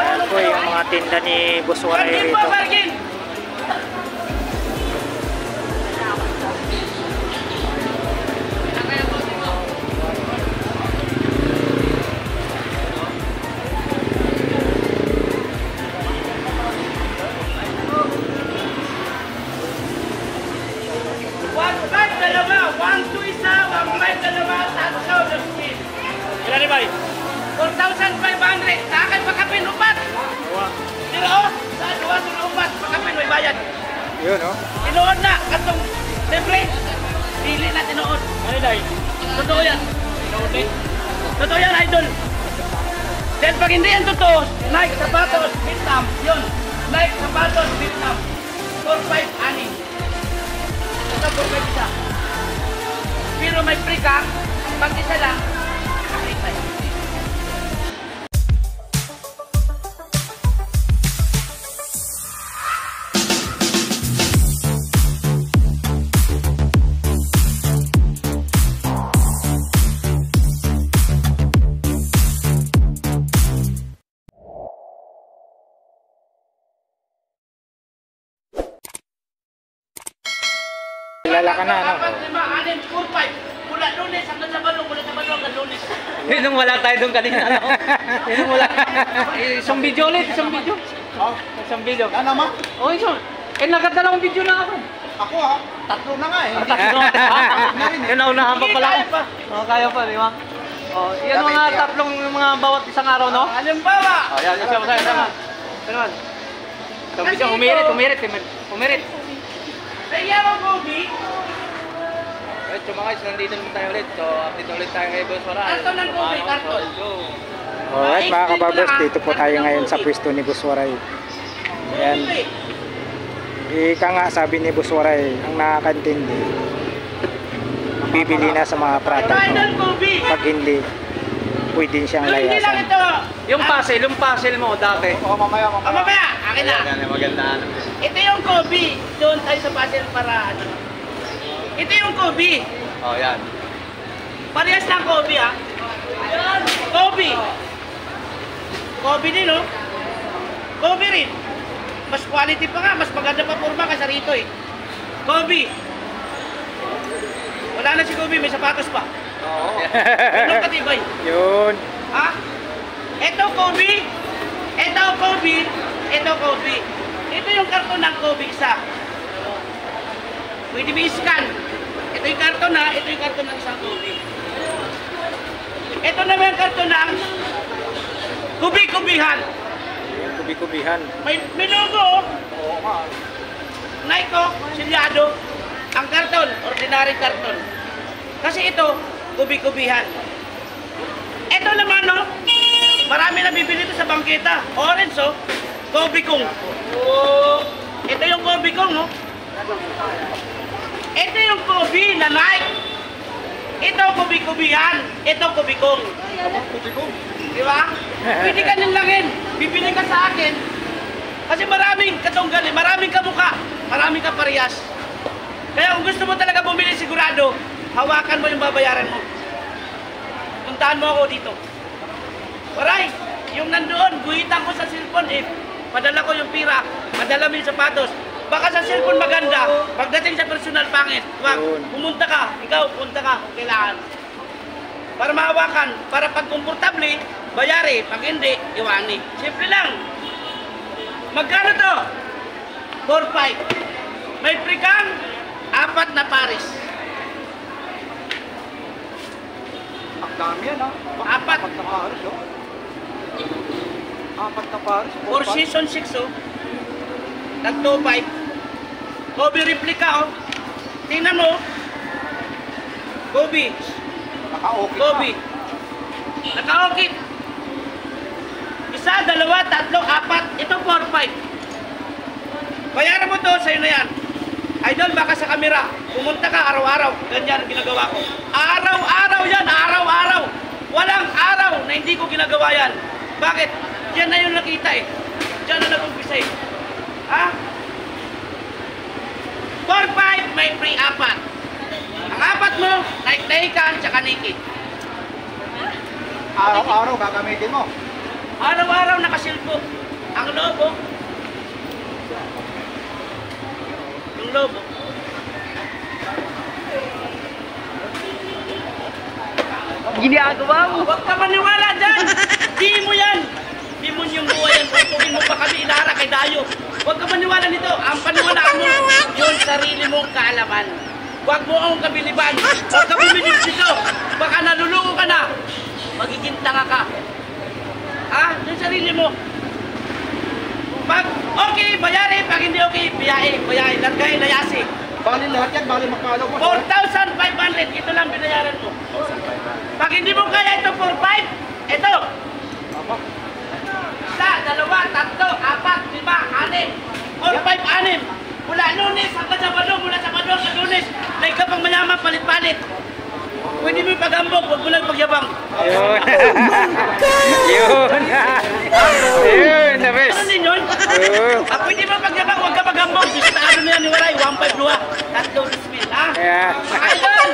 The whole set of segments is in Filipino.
Ayan po yung mga tinda ni Boss Waray rito. Ilan ba? 4,500. Takay pakapin upat. Pero sa duwa sa upat pakapin may bayad. Yun, oh. Tinuod na katong libre. Dili na tinuod. Ano dai? Totoo yan. Tinuod eh. Totoo yan, idol. Then pag hindi yan totoo, Nike sapatos, Vietnam. Yun. Nike sapatos, Vietnam. 4,500 ani. Ito 4,500 isa. Pero may free ka, pag isa lang, free tayo. Kilala ka na, ano? 4,500, 4,500. Mula Lunes hanggang Sabado, mula Sabado hanggang Lunes. Yun nung wala tayo doon kanina, ano? Yun nung wala. Isang video ulit, isang video. Oh, Isang video. ano naman? Oh, isang. Nagdalawang video na ako. Ako ha, tatlo na nga eh. Tatlo. Yun, naunahan pa pala ako. Oh, kaya pa, di ba? Oh, yan mga tatlong mga bawat isang araw, no? Halimbawa, Oh, yan, isa sa isa. Ano man? Isang video, umirit. Kaya mo, Bobby, Alright, so mga guys, nandito naman tayo ulit. So, update ulit tayo kay Boss Waray. Karton ng Bobby, karton. Alright mga kabarbers, dito po tayo ngayon sa pwesto ni Boss Waray. Ayan. Ika nga sabi ni Boss Waray, ang nakakantindi, bibili na sa mga product ko. Idol, Bobby. Pag hindi, pwede siyang Hindi lang layasan. ito. Yung puzzle mo dati. Oo, mamaya. Mamaya, akin na. Maganda. Ito yung Kobe. Doon tayo sa puzzle para ano. Ito yung Kobe. Oh, yan. Parehas lang Kobe ha. Kobe. Kobe din no? Kobe rin. Mas quality pa nga, mas maganda pa forma kaysa rito eh. Kobe. Wala na si Kobe, may sapatos pa. Oo. Ano katibay? Yun. Ha? Ito Kobe. Ito Kobe. Ito Kobe. Ito yung karton ng Kobe isa. Pwede mo i-scan. Ito yung karton na, ito yung karton ng isang Kobe. Ito naman yung karton ng kubi-kubihan. Yung kubi-kubihan. May logo. Oo nga. Nike ko, silyado. Ang karton, ordinary karton. Kasi ito, kubi-kubihan. Ito naman no, marami na bibili ito sa bangketa. Orange oh, Kobe Kong. Oh, ito yung Kobe Kong oh. Ito yung Kobe na Nike. Ito kubi-kubihan. Ito Kobe Kong. Di ba? Pwede ka nilangin. Bibili ka sa akin. Kasi maraming katunggal, maraming kamukha, maraming kaparehas. Kaya kung gusto mo talaga bumili sigurado, hawakan mo yung babayaran mo. Puntahan mo ako dito. Waray, yung nandoon, guhitan ko sa cellphone eh. Padala ko yung pira, padala mo yung sapatos. Baka sa cellphone maganda, pagdating sa personal pangit. Wag, pumunta ka, ikaw punta ka kung kailangan. Para mahawakan, para pag komportable, bayari. Pag hindi, iwani. Simple lang. Magkano to? 4,500. May free kang 4 na pares. Ang dami yan ha. 4. 4 na pares oh. 4 na pares. 4 season 6 oh. Tag 2,500. Kobe replica oh. Tingnan mo. Kobe. Naka-okay Kobe. Naka-okay. Isa, dalawa, tatlo, 4. Ito 4,500. Bayaran mo to, sa'yo na yan. Idol, baka sa kamera. Pumunta ka araw-araw. Ganyan ang ginagawa ko. Araw-araw yan, araw-araw. Walang araw na hindi ko ginagawa yan. Bakit? Diyan na yung nakita eh. Diyan na nag-umpisa eh. Ha? 4,500, may free 4. Ang 4 mo, naik-naikan, tsaka naked. Araw-araw gagamitin mo. Araw-araw nakasilpo. Ang lobo. Yung lobo. Ginagawa mo. Huwag ka maniwala dyan. Di mo yan. Di mo yung buhay yan. Pupugin mo pa kami. Inara kay Dayo. Huwag ka maniwala nito. Ang paniwalaan mo, yung sarili mong kaalaman. Huwag mo akong kabiliban. Huwag ka bumilib dito. Baka nalulungo ka na. Magiging tanga ka. Ha? Yung sarili mo. Pag okay, bayari. Pag hindi okay, biyahe. Biyahe. Largay, layasi. Bali lahat yan, bali magkano mo. 4,500. Ito lang binayaran mo. Pag hindi mo kaya ito 4,500, ito. Apa? Isa, dalawa, tatlo, apat, lima, anim. 4,500, 6. Mula Lunes hanggang Sabado, mula Sabado hanggang Lunes. May ka pang mayaman, palit-palit. Pwede mo pag-ambog, huwag mo lang pagyabang. Yun. Yun. Yun, the best. Ano din yun? Pwede mo pagyabang, huwag ka pag-ambog. Gusto ano na yan ni Waray, 1,500 luha. Tatlo, dismil, ha? Yeah. Idol!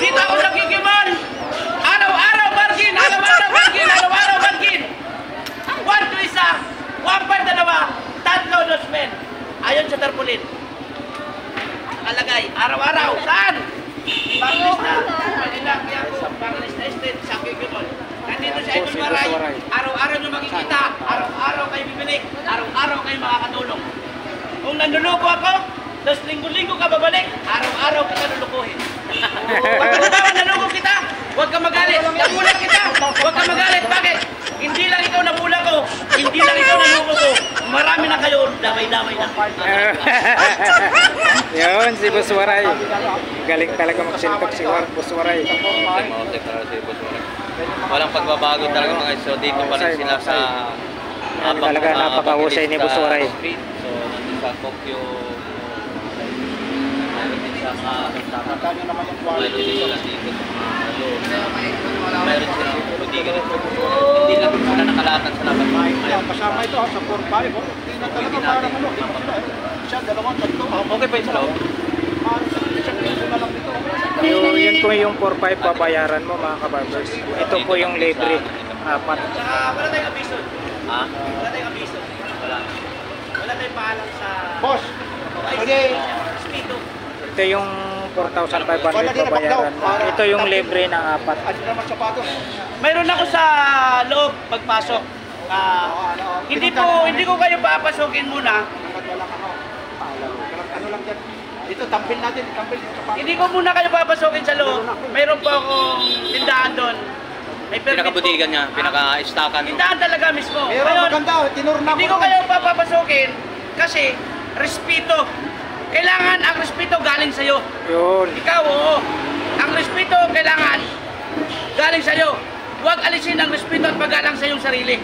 Dito ako nakikimon! Araw-araw bargain! Araw-araw bargain! Araw-araw bargain! 1 to isa! 1,500 dalawa! Tatlo, dismil! Ayon sa tarpaulin. Nakalagay, araw-araw. Saan? Panglista, Manila, Quiapo, Panglista Estate, sa Kikimon. Nandito sa Idol Waray. Araw-araw nyo makikita. Araw-araw kayo bibili. Araw-araw kayo makakatulong. Kung nanluluko ako, tapos linggo-linggo ka babalik, araw-araw kita lulukuhin. Pag halimbawa naluko kita, huwag ka magalit. Nabulag kita, huwag ka magalit. Bakit? Hindi lang ikaw nabulag ko, hindi lang ikaw naluko ko. Marami na kayo, damay-damay na. Yun, si Boss Waray. Galing talaga magsintok si Boss Waray. Walang pagbabago talaga mga iso. Dito pa rin sila sa Talaga napakahusay ni Boss Waray. So, nandun sa Tokyo. Meron din sa Tata nyo naman yung meron quality. din sila dito sa meron silang budiga rin. Hindi lang sila nakalatag sa laban. Ayan, kasama ito sa 4-5. Hindi na talaga parang ano. Dito sila eh. Isa, dalawang, tatlo. Okay pa yung sa loob? Isang piso na lang dito. Yun po yung 4,500 babayaran mo mga kabarbers. Ito po yung libre. Apat. Saka wala tayong abiso. Ha? Wala tayong abiso. Wala. Wala tayong paalam sa... Boss, pwede. Spito. Ito yung 4,500 babayaran mo. Ito yung libre na apat. Ano naman sapatos? Mayroon ako sa loob pagpasok. Hindi ko kayo papasokin muna. Wala ka ano lang yan. Dito, tampil natin. Tampil yung sapatos. Hindi ko muna kayo papasokin sa loob. Mayroon po akong tindahan doon. May permit po. Pinakabudigan niya, pinaka-stakan. Tindahan talaga mismo. Meron Ngayon, maganda. Tinurna hindi ko kayo papapasokin kasi respeto. Kailangan ang respeto galing sa'yo. Yun. Ikaw, oo. Ang respeto kailangan galing sa'yo. Huwag alisin ang respeto at paggalang sa iyong sarili.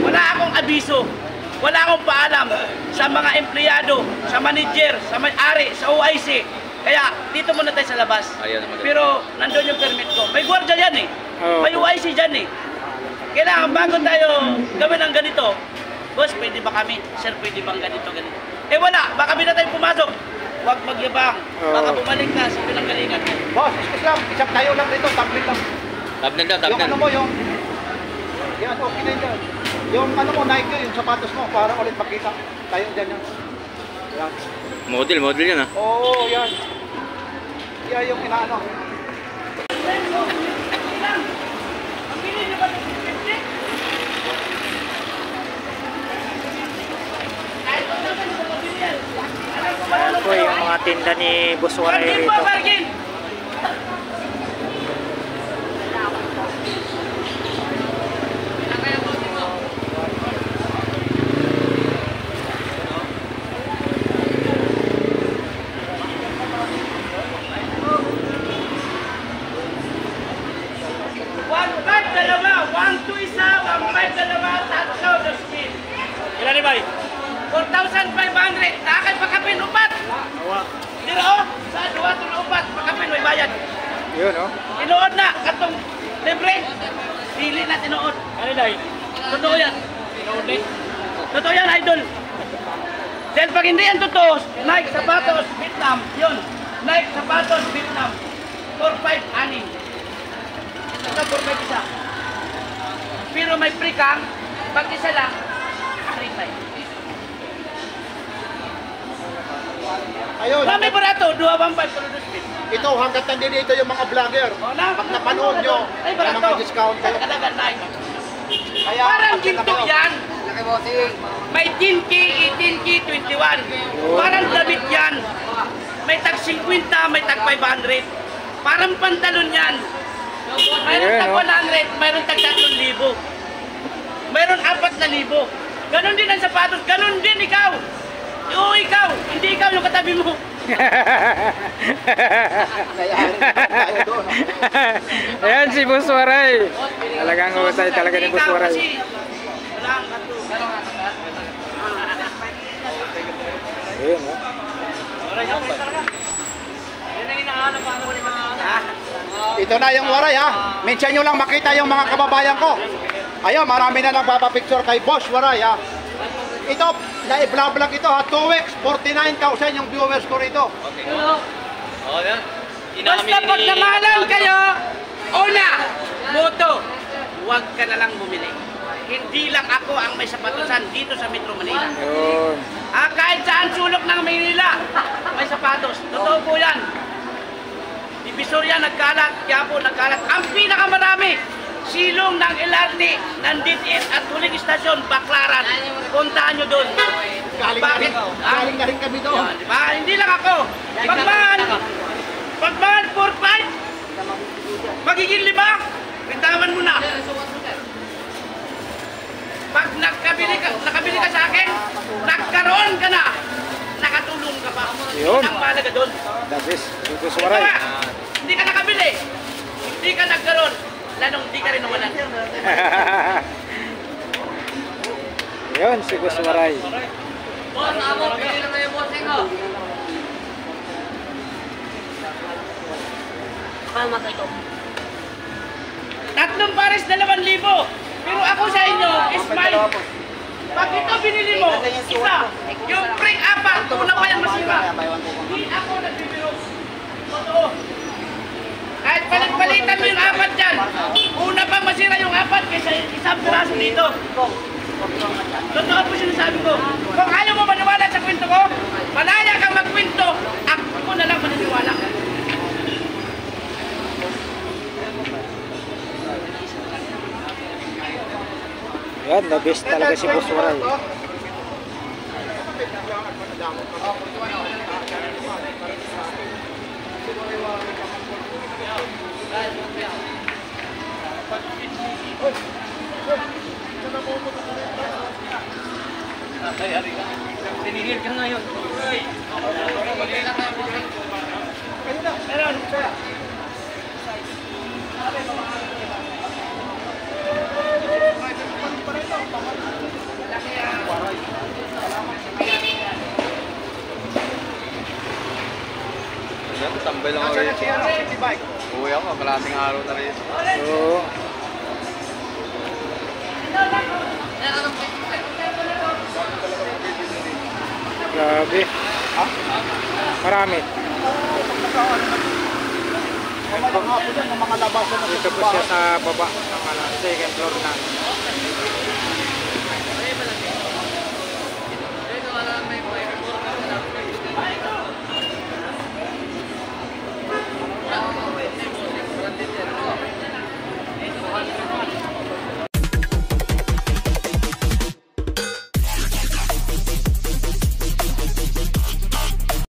Wala akong abiso. Wala akong paalam sa mga empleyado, sa manager, sa may-ari, sa OIC. Kaya dito muna tayo sa labas. Ayun, maganda. Pero nandun yung permit ko. May gwardiya yan eh. Oo. May OIC dyan eh. Kailangan bago tayo gawin ng ganito, boss, pwede ba kami? Sir, pwede bang ganito, ganito? Eh wala, baka na tayo pumasok. Huwag magyabang. Baka Oo. bumalik ka sa pinanggalingan mo. Boss, excuse lang. Isang tayo lang dito. Tampil lang. Tabnan daw, Yung tabnan. ano mo, yung... Yan, okay na yun. Yung ano mo, Nike, yung sapatos mo, para ulit makita. Tayo dyan yan. Yan. Model yan ah. Oo, yan. Yan yung inaano. Ayan po yung mga tinda ni Boss Waray Bargain rito. po, bargain! Ilan ni Bay? 4,500. Nakakay pakapin, upat. Dito oh, sa 2 upat, pakapin, may bayad. Yun, oh. Tinuod na, katong libre. Dili na tinuod. Ano dahil? Totoo yan. Tinuod eh. Totoo yan, idol. Dahil pag hindi yan totoo, Nike sapatos, Vietnam, yun. Nike sapatos, Vietnam. 4,500, 6. Ito, 4,500 isa. Pero may free kang, pag isa lang, free time. Ayun, May barato, 215 pero speed. ito hanggat nandito yung mga vlogger. Pag napanood nyo, ay may barato. mga discount kayo. Talaga nice. Kaya, Parang pagka ginto kayo- yan. May 10K, 18K, 21. Parang damit yan. May tag 50, may tag 500. Parang pantalon yan. Mayroon Yeah, tag no? 100, mayroon tag 3,000. Mayroon 4,000. Ganon din ang sapatos, ganon din ikaw. Oo, ikaw. Hindi ikaw yung katabi mo. tayo doon. Ayan si Boss Waray. Talagang husay talaga ni Boss Waray. Kasi, wala ang kato. Ayun, no? Ito na yung waray ha. Minsan nyo lang makita yung mga kababayan ko. Ayun, marami na nagpapapicture kay Boss Waray ha. Ito, na-vlog ito ha. 2 weeks, 49,000 yung viewers ko rito. Oh, yan. Basta pag namalan kayo, una, moto, huwag ka na lang bumili. Hindi lang ako ang may sapatosan dito sa Metro Manila. Yun. Kahit saan sulok ng Manila, may sapatos. Totoo po yan. Divisoria nagkalat, Quiapo nagkalat. Ang pinakamarami, silong ng LRT, ng DITIS at huling istasyon, Baclaran. Puntahan nyo doon. Bakit? Galing na rin kami doon. Yan, di ba? Hindi lang ako. Pagmahal 4-5, magiging 5, bitawan mo na. Pag nakabili ka sa akin, nagkaroon ka na, nakatulong ka pa. Yun. Ang mahalaga doon. The best si Boss Ito Waray. nga, hindi ka nakabili, hindi ka nagkaroon, lalong hindi ka rin nawalan. Yun si Boss Waray. Boss, ako, pili lang kayo, bossing ko. Tatlong pares, 2,000. Pero ako sa inyo, is mine. Pag ito binili mo, isa, yung pring apat, una pa yan masira. Hindi ako nagbibiro. Totoo. Kahit palit-palitan mo yung apat dyan, una pa masira yung apat kaysa isang piraso dito. Totoo po sinasabi ko. Kung ayaw mo maniwala sa kwento ko, malaya kang magkwento, ako na lang maniniwala. Yan, the best talaga si Boss Waray. Tinihil ka ngayon. Meron. Yan, tambay lang ako Nasaan na rin. si Bike? Uwi ako, kalating araw na rin. Oo. Grabe. Ha? Marami. May mga hapon yan, ng mga labasan na Dito po siya sa baba ng second floor na.